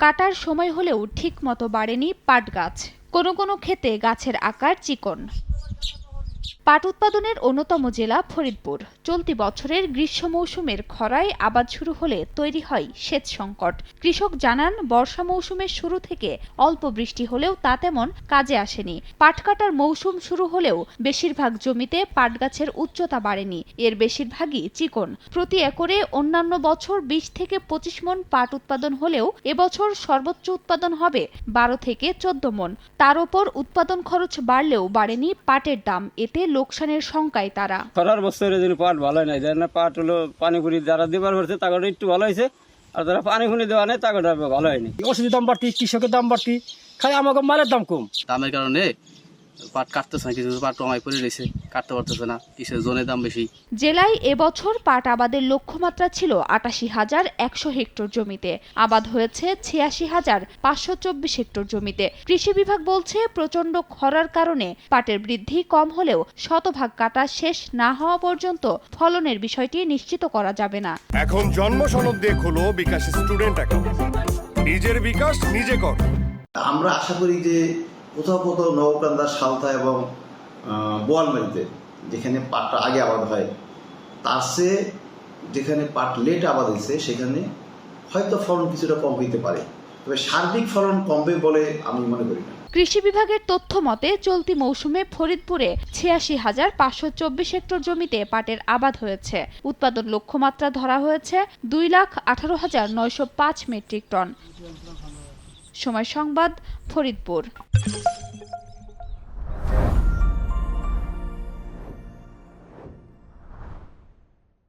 কাটার সময় হলেও ঠিকমতো বাড়েনি পাট গাছ। কোনো কোনো ক্ষেতে গাছের আকার চিকন। পাট উৎপাদনের অন্যতম জেলা ফরিদপুর। চলতি বছরের গ্রীষ্ম মৌসুমের খরায় আবাদ শুরু হলে তৈরি হয় সেচ সংকট। কৃষক জানান, বর্ষা মৌসুমের শুরু থেকে অল্প বৃষ্টি হলেও তা তেমন কাজে আসেনি। পাট কাটার মৌসুম শুরু হলেও বেশিরভাগ জমিতে পাট গাছের উচ্চতা বাড়েনি, এর বেশিরভাগই চিকন। প্রতি একরে অন্যান্য বছর 20 থেকে 25 মণ পাট উৎপাদন হলেও এবছর সর্বোচ্চ উৎপাদন হবে 12 থেকে 14 মণ। তার ওপর উৎপাদন খরচ বাড়লেও বাড়েনি পাটের দাম, এতে লোকসানের শঙ্কায় তারা। খরার বছরে যদি পাট ভালো নাই, যারা পাট হলো পানি পুরি যারা দেবার হচ্ছে তাদের একটু ভালো হয়েছে, আর যারা পানি ফুনি দেওয়া নেই তাদের ভালো হয়নি। ওষুধের দাম বাড়তি, কৃষকের দাম বাড়তি, খালি আমাকে মালের দাম কম। দামের কারণে পাট কাটতেছে না, কিছু পাট কমাই পড়ে রয়েছে, কাটতে পারতেছে না, কিসের জোনের দাম বেশি। জেলায় এবছর পাট আবাদের লক্ষ্যমাত্রা ছিল ৮৮,১০০ হেক্টর জমিতে, আবাদ হয়েছে ৮৬,৫২৪ হেক্টর জমিতে। কৃষি বিভাগ বলছে, প্রচণ্ড খরার কারণে পাটের বৃদ্ধি কম হলেও শতভাগ কাটা শেষ না হওয়া পর্যন্ত ফলনের বিষয়টি নিশ্চিত করা যাবে না। এখন জন্ম সনদ দিয়ে খোলো বিকাশ স্টুডেন্ট অ্যাকাউন্ট, নিজের বিকাশ নিজে কর। আমরা আশা করি যে কোথাও কোথাও নবকান্দা, সালথা এবং বোয়ালমারিতে যেখানে পাটটা আগে আবাদ হয়, তার চেয়ে যেখানে পাট লেট আবাদ হয়েছে সেখানে হয়তো ফলন কিছুটা কম হইতে পারে, তবে সার্বিক ফলন কমবে বলে আমি মনে করি না। কৃষি বিভাগের তথ্য মতে চলতি মৌসুমে ফরিদপুরে ৮৬,৫২৪ হেক্টর জমিতে পাটের আবাদ হয়েছে। উৎপাদন লক্ষ্যমাত্রা ধরা হয়েছে 2,18,905 মেট্রিক টন। সময় সংবাদ, ফরিদপুর।